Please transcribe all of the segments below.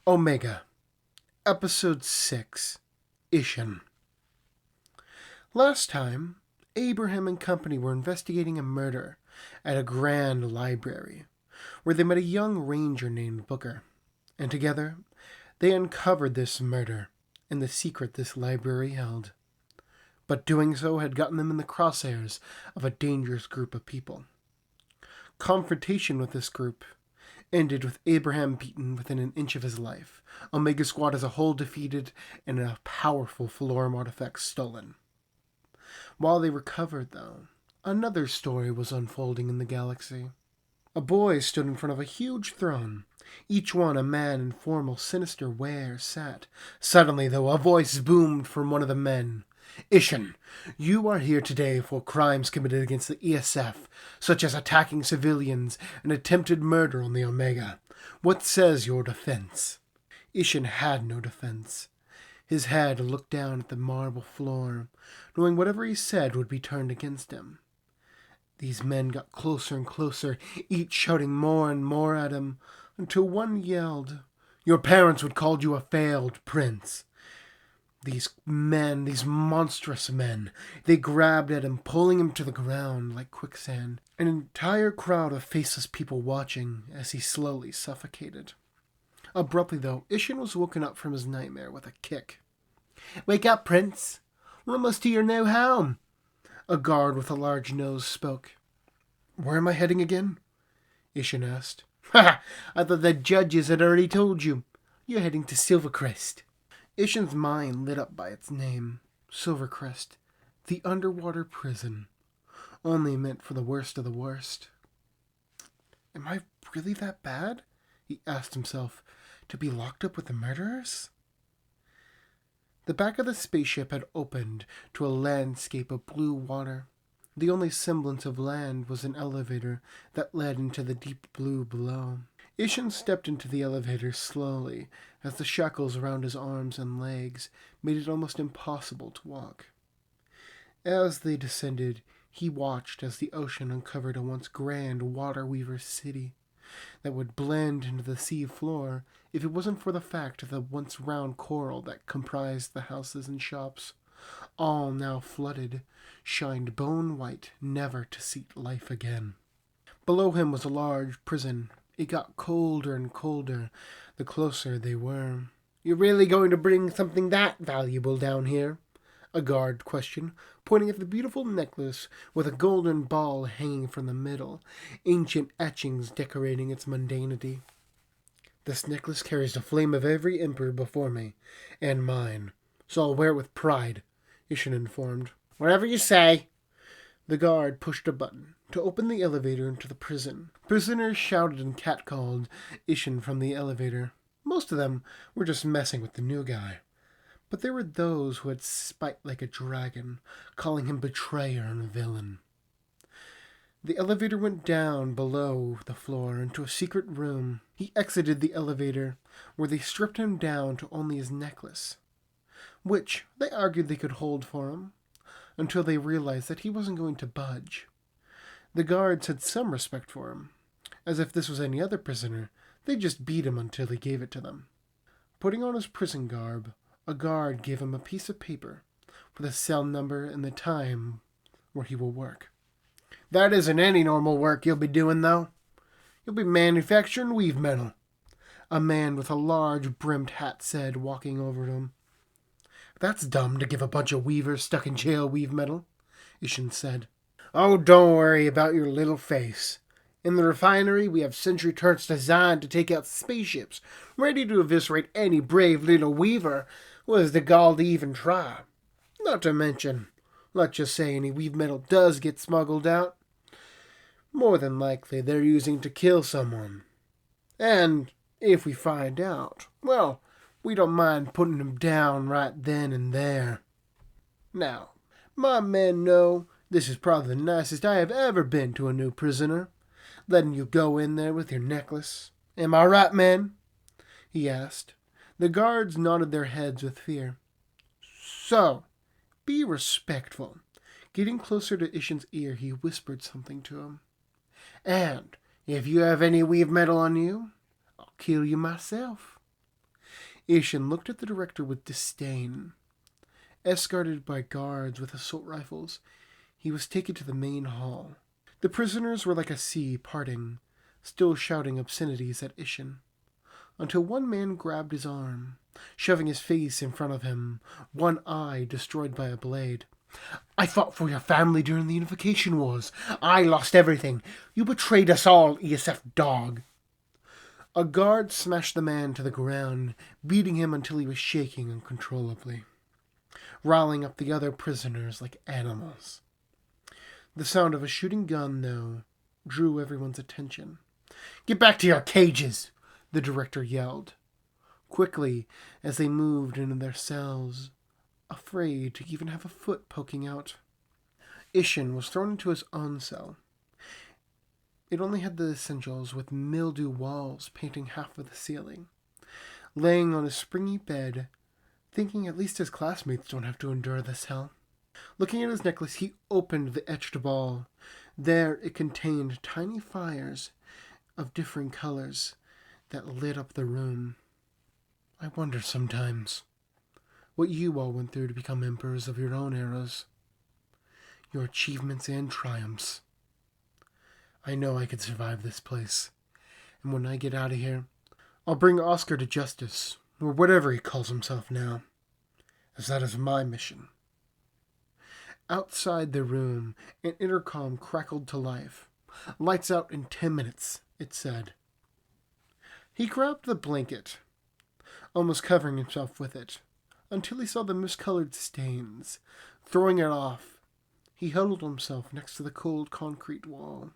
Omega, Episode 6, Ishinn. Last time, Abraham and company were investigating a murder at a grand library, where they met a young ranger named Booker, and together they uncovered this murder and the secret this library held. But doing so had gotten them in the crosshairs of a dangerous group of people. Confrontation with this group ended with Abraham beaten within an inch of his life, Omega Squad as a whole defeated, and a powerful Phalorum artifact stolen. While they recovered, though, another story was unfolding in the galaxy. A boy stood in front of a huge throne. Each one a man in formal, sinister wear sat. Suddenly, though, a voice boomed from one of the men. Ishinn, you are here today for crimes committed against the ESF, such as attacking civilians and attempted murder on the Omega. What says your defense? Ishinn had no defense. His head looked down at the marble floor, knowing whatever he said would be turned against him. These men got closer and closer, each shouting more and more at him, until one yelled, "Your parents would call you a failed prince." These men, these monstrous men, they grabbed at him, pulling him to the ground like quicksand. An entire crowd of faceless people watching as he slowly suffocated. Abruptly, though, Ishinn was woken up from his nightmare with a kick. "Wake up, Prince! We're almost to your new home!" A guard with a large nose spoke. "Where am I heading again?" Ishinn asked. "Ha! I thought the judges had already told you. You're heading to Silvercrest." Ishinn's mind lit up by its name, Silvercrest, the underwater prison, only meant for the worst of the worst. Am I really that bad, he asked himself, to be locked up with the murderers? The back of the spaceship had opened to a landscape of blue water. The only semblance of land was an elevator that led into the deep blue below. Ishinn stepped into the elevator slowly, as the shackles around his arms and legs made it almost impossible to walk. As they descended, he watched as the ocean uncovered a once grand water-weaver city that would blend into the sea floor if it wasn't for the fact of the once round coral that comprised the houses and shops, all now flooded, shined bone-white, never to see life again. Below him was a large prison. It got colder and colder the closer they were. "You're really going to bring something that valuable down here?" a guard questioned, pointing at the beautiful necklace with a golden ball hanging from the middle, ancient etchings decorating its mundanity. "This necklace carries the flame of every emperor before me, and mine, so I'll wear it with pride," Ishinn informed. "Whatever you say." The guard pushed a button to open the elevator into the prison. Prisoners shouted and catcalled Ishinn from the elevator. Most of them were just messing with the new guy. But there were those who had spite like a dragon, calling him betrayer and villain. The elevator went down below the floor into a secret room. He exited the elevator, where they stripped him down to only his necklace, which they argued they could hold for him, until they realized that he wasn't going to budge. The guards had some respect for him. As if this was any other prisoner, they just beat him until he gave it to them. Putting on his prison garb, a guard gave him a piece of paper with a cell number and the time where he will work. "That isn't any normal work you'll be doing, though. You'll be manufacturing weave metal," a man with a large brimmed hat said, walking over to him. "That's dumb to give a bunch of weavers stuck in jail weave metal," Ishinn said. "Oh, don't worry about your little face. In the refinery, we have sentry turrets designed to take out spaceships, ready to eviscerate any brave little weaver who has the gall to even try. Not to mention, let's just say any weave metal does get smuggled out, more than likely they're using to kill someone. And if we find out, well, we don't mind putting them down right then and there. Now, my men know this is probably the nicest I have ever been to a new prisoner, letting you go in there with your necklace. Am I right, men?" he asked. The guards nodded their heads with fear. "So, be respectful." Getting closer to Ishinn's ear, he whispered something to him. "And if you have any weave metal on you, I'll kill you myself." Ishinn looked at the director with disdain. Escorted by guards with assault rifles, he was taken to the main hall. The prisoners were like a sea parting, still shouting obscenities at Ishinn, until one man grabbed his arm, shoving his face in front of him, one eye destroyed by a blade. "I fought for your family during the Unification Wars. I lost everything. You betrayed us all, ESF dog." A guard smashed the man to the ground, beating him until he was shaking uncontrollably, riling up the other prisoners like animals. The sound of a shooting gun, though, drew everyone's attention. "Get back to your cages!" the director yelled, quickly as they moved into their cells, afraid to even have a foot poking out. Ishinn was thrown into his own cell. It only had the essentials, with mildew walls painting half of the ceiling. Laying on a springy bed, thinking at least his classmates don't have to endure this hell. Looking at his necklace, he opened the etched ball. There it contained tiny fires of different colors that lit up the room. I wonder sometimes what you all went through to become emperors of your own eras. Your achievements and triumphs. I know I could survive this place. And when I get out of here, I'll bring Oscar to justice, or whatever he calls himself now, as that is my mission. Outside the room, an intercom crackled to life. "Lights out in 10 minutes, it said. He grabbed the blanket, almost covering himself with it, until he saw the miscolored stains. Throwing it off, he huddled himself next to the cold concrete wall,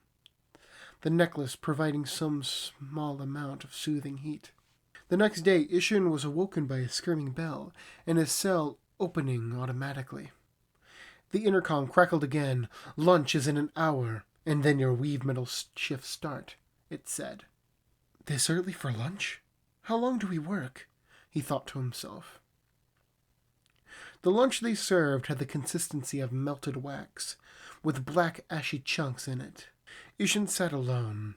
the necklace providing some small amount of soothing heat. The next day, Ishinn was awoken by a screaming bell, and his cell opening automatically. The intercom crackled again. "Lunch is in an hour, and then your weave metal shifts start," it said. "This early for lunch? How long do we work?" he thought to himself. The lunch they served had the consistency of melted wax, with black ashy chunks in it. Ishinn sat alone.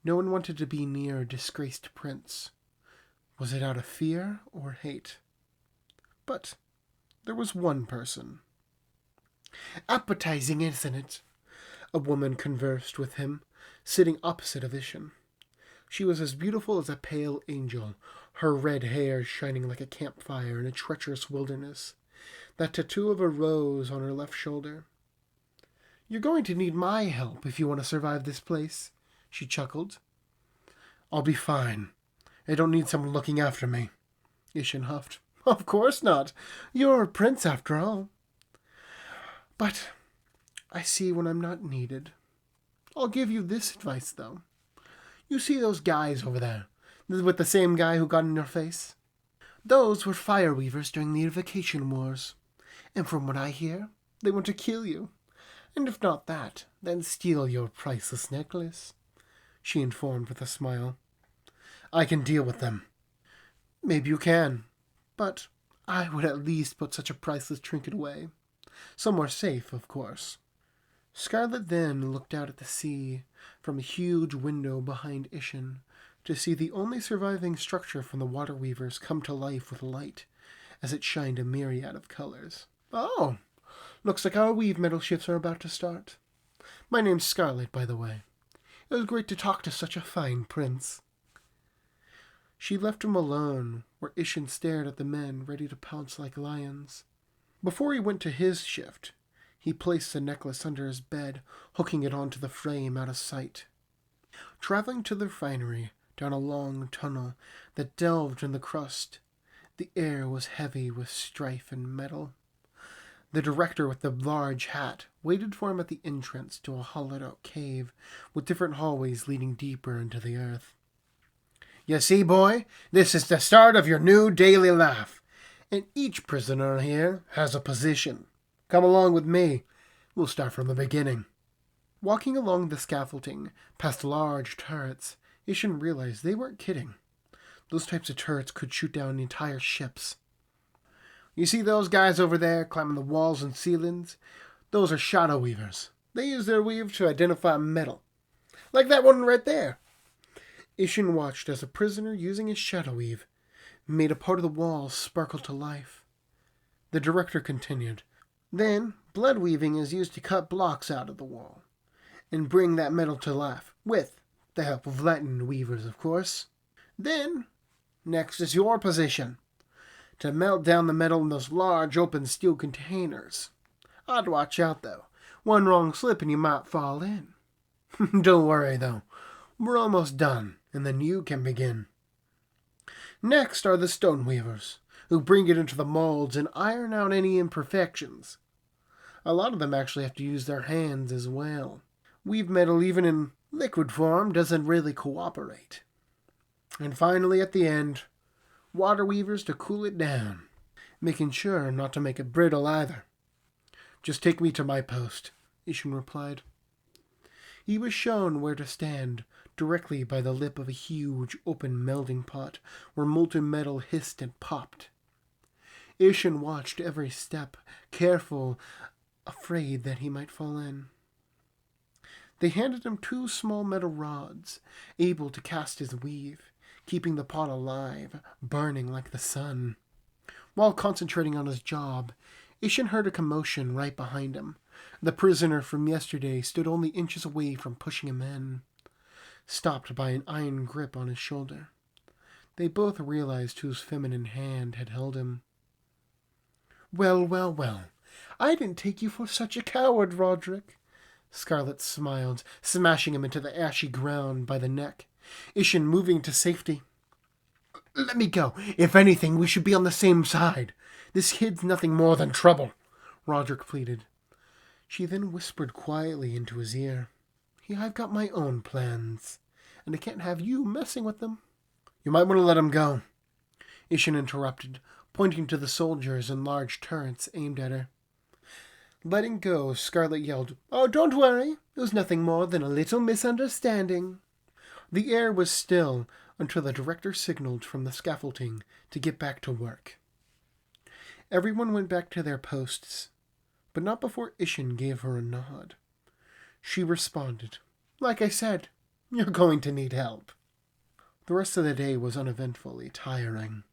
No one wanted to be near a disgraced prince. Was it out of fear or hate? But there was one person. "Appetizing, isn't it?" A woman conversed with him, sitting opposite of Ishinn. She was as beautiful as a pale angel, her red hair shining like a campfire in a treacherous wilderness, that tattoo of a rose on her left shoulder. "You're going to need my help if you want to survive this place," she chuckled. "I'll be fine. I don't need someone looking after me," Ishinn huffed. "Of course not. You're a prince after all. But I see when I'm not needed. I'll give you this advice, though. You see those guys over there, with the same guy who got in your face? Those were fire weavers during the Unification Wars. And from what I hear, they want to kill you. And if not that, then steal your priceless necklace," she informed with a smile. "I can deal with them." "Maybe you can, but I would at least put such a priceless trinket away. Somewhere safe, of course." Scarlet then looked out at the sea from a huge window behind Ishinn to see the only surviving structure from the water weavers come to life with light as it shined a myriad of colors. "Oh, looks like our weave metal shifts are about to start. My name's Scarlet, by the way. It was great to talk to such a fine prince." She left him alone, where Ishinn stared at the men ready to pounce like lions. Before he went to his shift, he placed the necklace under his bed, hooking it onto the frame out of sight. Traveling to the refinery down a long tunnel that delved in the crust, the air was heavy with strife and metal. The director with the large hat waited for him at the entrance to a hollowed-out cave with different hallways leading deeper into the earth. "You see, boy, this is the start of your new daily life, and each prisoner here has a position. Come along with me. We'll start from the beginning." Walking along the scaffolding, past large turrets, Ishinn realized they weren't kidding. Those types of turrets could shoot down entire ships. "You see those guys over there climbing the walls and ceilings? Those are shadow weavers. They use their weave to identify metal. Like that one right there." Ishinn watched as a prisoner using his shadow weave made a part of the wall sparkle to life. The director continued. Then, blood weaving is used to cut blocks out of the wall and bring that metal to life, with the help of lightning weavers, of course. Then, next is your position, to melt down the metal in those large open steel containers. I'd watch out, though. One wrong slip and you might fall in. Don't worry, though. We're almost done, and then you can begin. Next are the stone weavers, who bring it into the molds and iron out any imperfections. A lot of them actually have to use their hands as well. Weave metal, even in liquid form, doesn't really cooperate. And finally, at the end, water weavers to cool it down, making sure not to make it brittle either. Just take me to my post, Ishinn replied. He was shown where to stand, directly by the lip of a huge open melting pot where molten metal hissed and popped. Ishinn watched every step, careful, afraid that he might fall in. They handed him 2 small metal rods, able to cast his weave, keeping the pot alive, burning like the sun. While concentrating on his job, Ishinn heard a commotion right behind him. The prisoner from yesterday stood only inches away from pushing him in, stopped by an iron grip on his shoulder. They both realized whose feminine hand had held him. Well, well, well. I didn't take you for such a coward, Roderick. Scarlet smiled, smashing him into the ashy ground by the neck. Ishinn moving to safety. Let me go. If anything, we should be on the same side. This kid's nothing more than trouble, Roderick pleaded. She then whispered quietly into his ear. I've got my own plans, and I can't have you messing with them. You might want to let him go, Ishinn interrupted, pointing to the soldiers and large turrets aimed at her. Letting go, Scarlet yelled, Oh, don't worry. It was nothing more than a little misunderstanding. The air was still until the director signaled from the scaffolding to get back to work. Everyone went back to their posts, but not before Ishinn gave her a nod. She responded, Like I said, you're going to need help. The rest of the day was uneventfully tiring,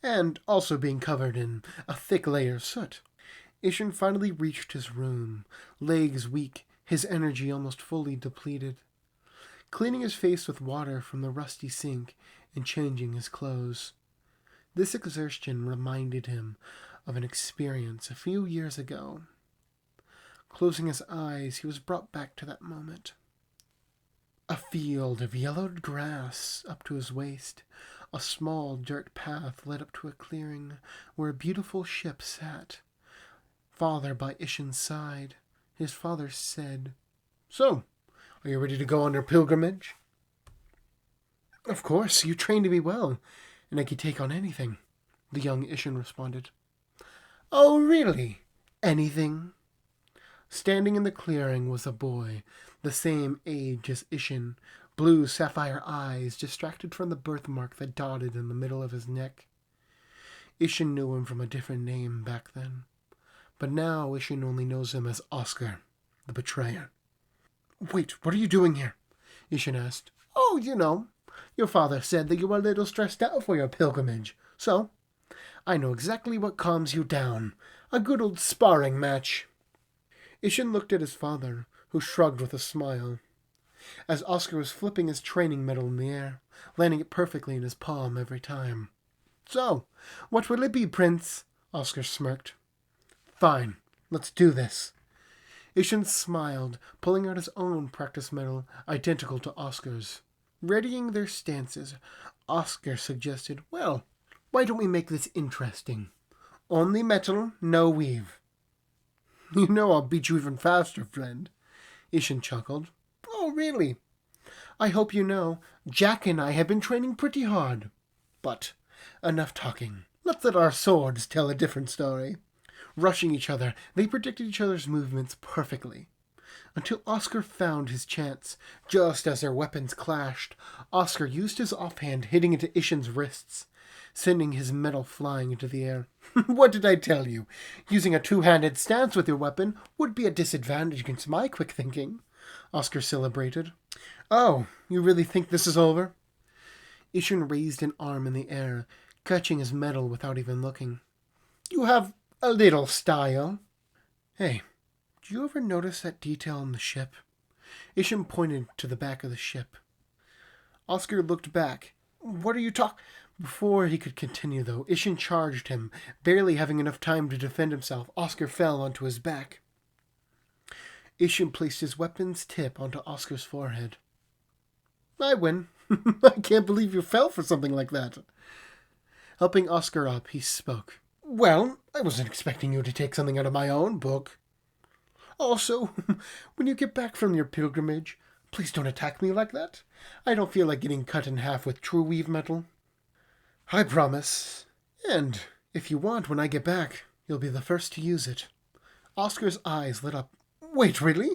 and also being covered in a thick layer of soot. Ishinn finally reached his room, legs weak, his energy almost fully depleted. Cleaning his face with water from the rusty sink and changing his clothes. This exertion reminded him of an experience a few years ago. Closing his eyes, he was brought back to that moment. A field of yellowed grass up to his waist. A small dirt path led up to a clearing where a beautiful ship sat. Father by Ishinn's side. His father said, So, are you ready to go on your pilgrimage? Of course, you trained me well, and I could take on anything, the young Ishinn responded. Oh, really? Anything? Standing in the clearing was a boy, the same age as Ishinn, blue sapphire eyes distracted from the birthmark that dotted in the middle of his neck. Ishinn knew him from a different name back then, but now Ishinn only knows him as Oscar, the betrayer. Wait, what are you doing here? Ishinn asked. Oh, you know, your father said that you were a little stressed out for your pilgrimage, so I know exactly what calms you down. A good old sparring match. Ishinn looked at his father, who shrugged with a smile, as Oscar was flipping his training medal in the air, landing it perfectly in his palm every time. So, what will it be, Prince? Oscar smirked. Fine, let's do this. Ishinn smiled, pulling out his own practice medal, identical to Oscar's. Readying their stances, Oscar suggested, Well, why don't we make this interesting? Only metal, no weave. You know I'll beat you even faster, friend. Ishinn chuckled. Oh, really? I hope you know, Jack and I have been training pretty hard. But enough talking. Let's let our swords tell a different story. Rushing each other, they predicted each other's movements perfectly. Until Oscar found his chance. Just as their weapons clashed, Oscar used his offhand, hitting into Ishinn's wrists, sending his medal flying into the air. What did I tell you? Using a two-handed stance with your weapon would be a disadvantage against my quick thinking, Oscar celebrated. Oh, you really think this is over? Ishinn raised an arm in the air, catching his medal without even looking. You have a little style. Hey, did you ever notice that detail on the ship? Ishinn pointed to the back of the ship. Oscar looked back. What are you talking? Before he could continue, though, Ishinn charged him. Barely having enough time to defend himself, Oscar fell onto his back. Ishinn placed his weapon's tip onto Oscar's forehead. I win. I can't believe you fell for something like that. Helping Oscar up, he spoke. Well, I wasn't expecting you to take something out of my own book. Also, when you get back from your pilgrimage, please don't attack me like that. I don't feel like getting cut in half with true weave metal. I promise. And if you want, when I get back, you'll be the first to use it. Oscar's eyes lit up. Wait, really?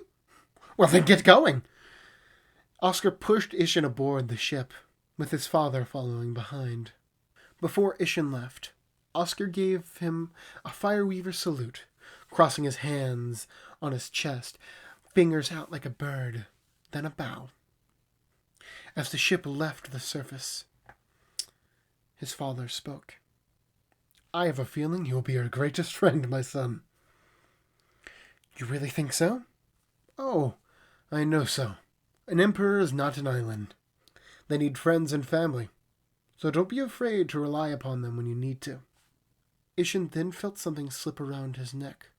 Well, then get going. Oscar pushed Ishinn aboard the ship, with his father following behind. Before Ishinn left, Oscar gave him a fireweaver salute, crossing his hands on his chest, fingers out like a bird, then a bow. As the ship left the surface, his father spoke. I have a feeling you will be your greatest friend, my son. You really think so? Oh, I know so. An emperor is not an island. They need friends and family, so don't be afraid to rely upon them when you need to. Ishinn then felt something slip around his neck.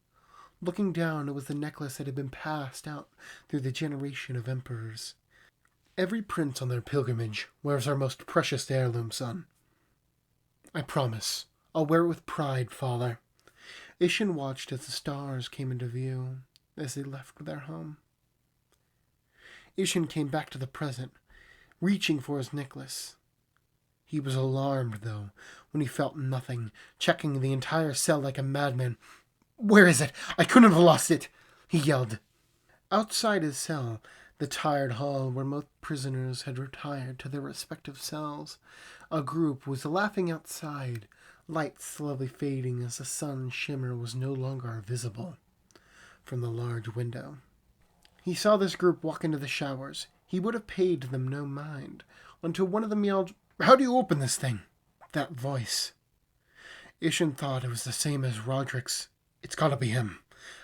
Looking down, it was the necklace that had been passed out through the generation of emperors. Every prince on their pilgrimage wears our most precious heirloom, son. I promise. I'll wear it with pride, father. Ishinn watched as the stars came into view as they left their home. Ishinn came back to the present, reaching for his necklace. He was alarmed, though, when he felt nothing, checking the entire cell like a madman. Where is it? I couldn't have lost it, he yelled. Outside his cell, the tired hall where most prisoners had retired to their respective cells, a group was laughing outside, lights slowly fading as the sun's shimmer was no longer visible from the large window. He saw this group walk into the showers. He would have paid them no mind, until one of them yelled, How do you open this thing? That voice. Ishinn thought it was the same as Roderick's. It's gotta be him.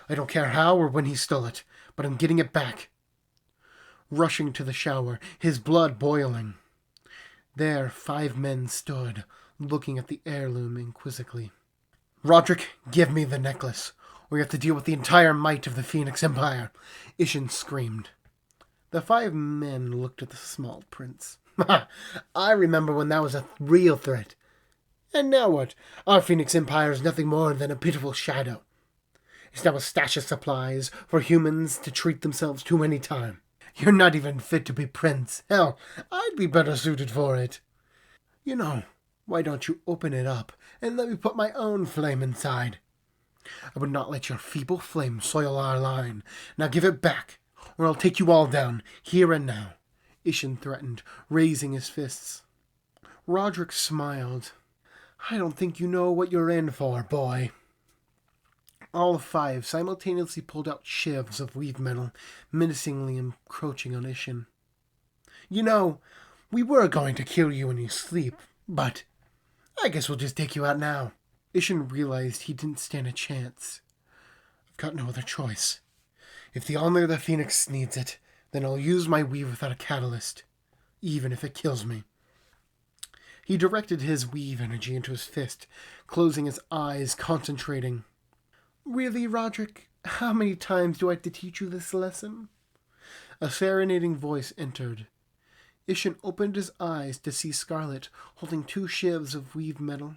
I don't care how or when he stole it, but I'm getting it back. Rushing to the shower, his blood boiling. There 5 men stood, looking at the heirloom inquisitively. Roderick, give me the necklace, or you have to deal with the entire might of the Phoenix Empire, Ishinn screamed. The 5 men looked at the small prince. I remember when that was a real threat. And now what? Our Phoenix Empire is nothing more than a pitiful shadow. It's now a stash of supplies for humans to treat themselves to any time. You're not even fit to be prince. Hell, I'd be better suited for it. You know, why don't you open it up and let me put my own flame inside? I would not let your feeble flame soil our line. Now give it back, or I'll take you all down, here and now, Ishinn threatened, raising his fists. Roderick smiled. I don't think you know what you're in for, boy. All 5 simultaneously pulled out shivs of weave metal, menacingly encroaching on Ishinn. You know, we were going to kill you when you sleep, but I guess we'll just take you out now. Ishinn realized he didn't stand a chance. I've got no other choice. If the honor of the Phoenix needs it, then I'll use my weave without a catalyst, even if it kills me. He directed his weave energy into his fist, closing his eyes, concentrating. Really, Roderick? How many times do I have to teach you this lesson? A serenading voice entered. Ishinn opened his eyes to see Scarlet holding 2 shivs of weave metal.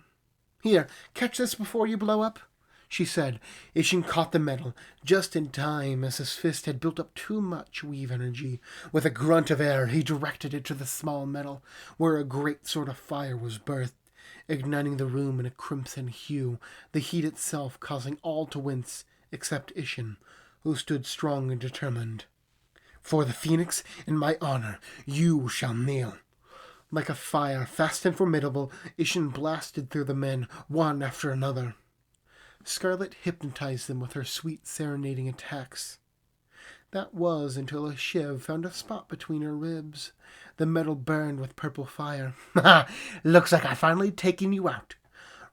Here, catch this before you blow up, she said. Ishinn caught the metal, just in time as his fist had built up too much weave energy. With a grunt of air, he directed it to the small metal, where a great sort of fire was birthed, igniting the room in a crimson hue, the heat itself causing all to wince except Ishinn, who stood strong and determined. For the Phoenix, in my honor, you shall kneel. Like a fire, fast and formidable, Ishinn blasted through the men, one after another. Scarlet hypnotized them with her sweet serenading attacks. That was until a shiv found a spot between her ribs. The metal burned with purple fire. "Ha! Looks like I've finally taken you out,"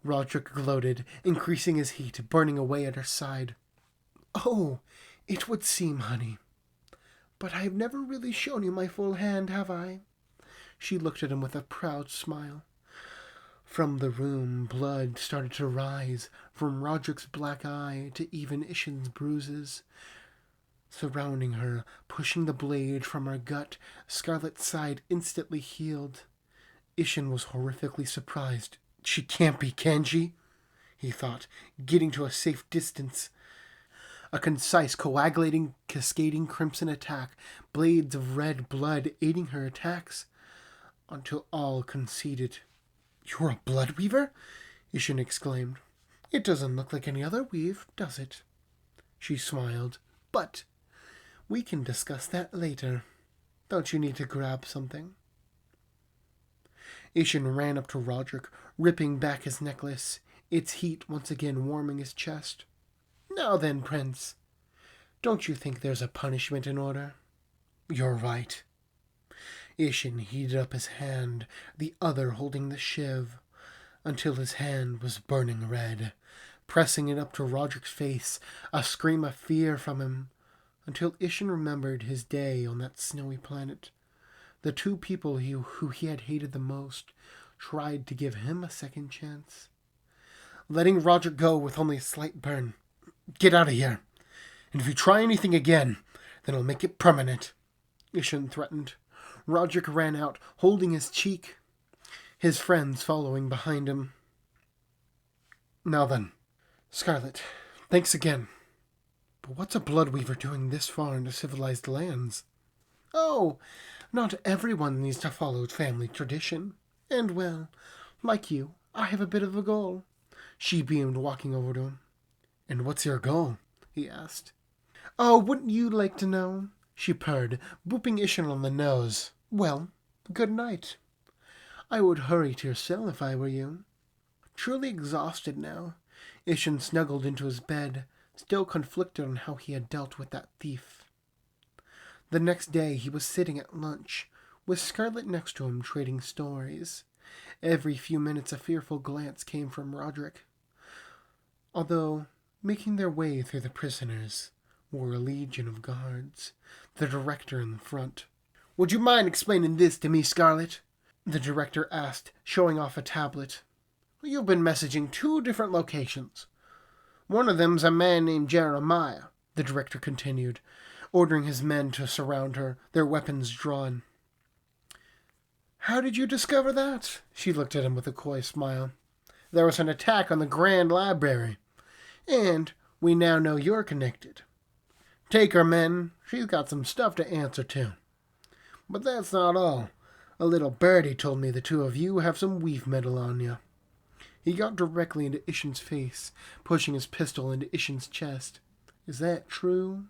Roderick gloated, increasing his heat, burning away at her side. "Oh, it would seem, honey. But I've never really shown you my full hand, have I?" She looked at him with a proud smile. From the room, blood started to rise, from Roderick's black eye to even Ishinn's bruises. Surrounding her, pushing the blade from her gut, Scarlet's side instantly healed. Ishinn was horrifically surprised. "She can't be, can she?" he thought, getting to a safe distance. A concise, coagulating, cascading crimson attack, blades of red blood aiding her attacks, until all conceded. "You're a blood weaver?" Ishinn exclaimed. "It doesn't look like any other weave, does it?" She smiled. "But we can discuss that later. Don't you need to grab something?" Ishinn ran up to Roderick, ripping back his necklace, its heat once again warming his chest. "Now then, Prince, don't you think there's a punishment in order?" "You're right." Ishinn heated up his hand, the other holding the shiv, until his hand was burning red, pressing it up to Roderick's face, a scream of fear from him, until Ishinn remembered his day on that snowy planet. The two people who he had hated the most tried to give him a second chance. Letting Roderick go with only a slight burn. "Get out of here, and if you try anything again, then I'll make it permanent," Ishinn threatened. Roderick ran out, holding his cheek, his friends following behind him. "Now then, Scarlet, thanks again. But what's a bloodweaver doing this far into civilized lands?" "Oh, not everyone needs to follow family tradition. And, well, like you, I have a bit of a goal." She beamed, walking over to him. "And what's your goal?" he asked. "Oh, wouldn't you like to know?" she purred, booping Ishinn on the nose. "Well, good night. I would hurry to your cell if I were you." Truly exhausted now, Ishinn snuggled into his bed, still conflicted on how he had dealt with that thief. The next day he was sitting at lunch, with Scarlet next to him trading stories. Every few minutes a fearful glance came from Roderick. Although, making their way through the prisoners were a legion of guards, the director in the front. "Would you mind explaining this to me, Scarlet?" the director asked, showing off a tablet. "You've been messaging 2 different locations. One of them's a man named Jeremiah," the director continued, ordering his men to surround her, their weapons drawn. "How did you discover that?" She looked at him with a coy smile. "There was an attack on the Grand Library, and we now know you're connected. Take her, men. She's got some stuff to answer to. But that's not all. A little birdie told me the 2 of you have some weave metal on you." He got directly into Ishinn's face, pushing his pistol into Ishinn's chest. "Is that true?"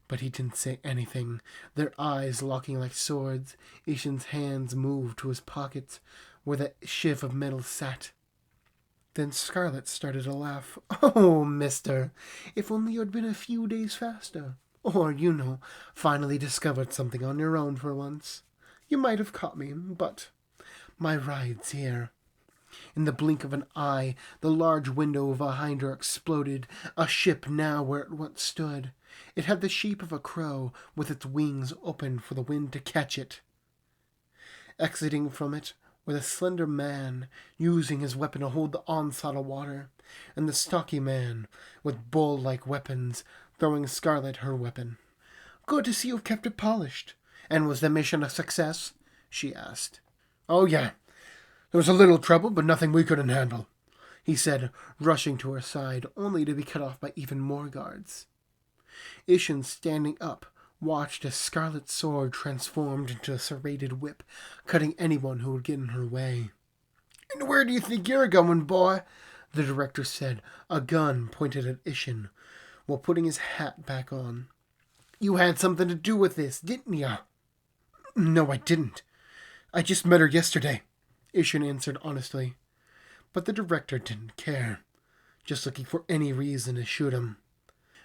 But he didn't say anything, their eyes locking like swords. Ishinn's hands moved to his pockets, where the shiv of metal sat. Then Scarlet started to laugh. "Oh, mister, if only you had been a few days faster. Or, finally discovered something on your own for once. You might have caught me, but my ride's here." In the blink of an eye, the large window behind her exploded, a ship now where it once stood. It had the shape of a crow, with its wings open for the wind to catch it. Exiting from it were the slender man, using his weapon to hold the onslaught of water, and the stocky man, with bull-like weapons, throwing Scarlet her weapon. "Good to see you've kept it polished. And was the mission a success?" she asked. "Oh, yeah. There was a little trouble, but nothing we couldn't handle," he said, rushing to her side, only to be cut off by even more guards. Ishinn, standing up, watched as Scarlet's sword transformed into a serrated whip, cutting anyone who would get in her way. "And where do you think you're going, boy?" the director said, a gun pointed at Ishinn, while putting his hat back on. "You had something to do with this, didn't ya?" "No, I didn't. I just met her yesterday," Ishinn answered honestly. But the director didn't care, just looking for any reason to shoot him.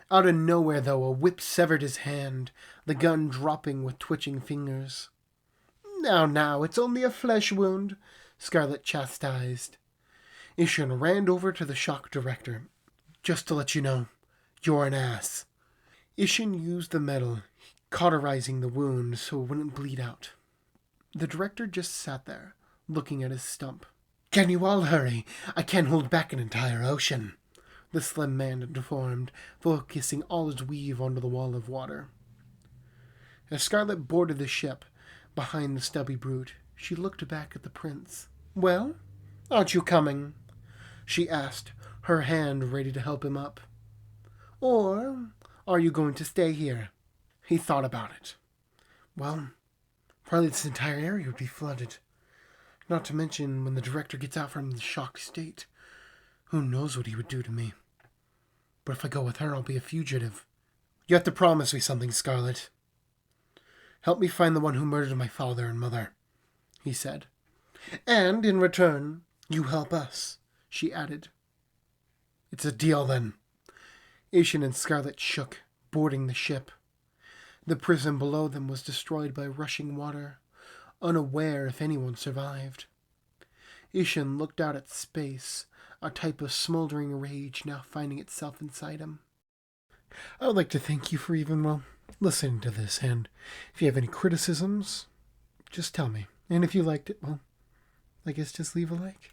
Out of nowhere, though, a whip severed his hand, the gun dropping with twitching fingers. Now, it's only a flesh wound, Scarlet chastised. Ishinn ran over to the shock director. Just to let you know, you're an ass. Ishinn used the metal, cauterizing the wound so it wouldn't bleed out. The director just sat there, looking at his stump. Can you all hurry? I can't hold back an entire ocean. The slim man informed, focusing all his weave onto the wall of water. As Scarlet boarded the ship, behind the stubby brute, she looked back at the prince. Well, aren't you coming? She asked, her hand ready to help him up. Or are you going to stay here? He thought about it. Well, probably this entire area would be flooded. Not to mention when the director gets out from the shocked state. Who knows what he would do to me? But if I go with her, I'll be a fugitive. You have to promise me something, Scarlet. Help me find the one who murdered my father and mother, he said. And in return, you help us, she added. It's a deal, then. Ishinn and Scarlet shook, boarding the ship. The prison below them was destroyed by rushing water, unaware if anyone survived. Ishinn looked out at space, a type of smoldering rage now finding itself inside him. I would like to thank you for even, listening to this, and if you have any criticisms, just tell me. And if you liked it, I guess just leave a like.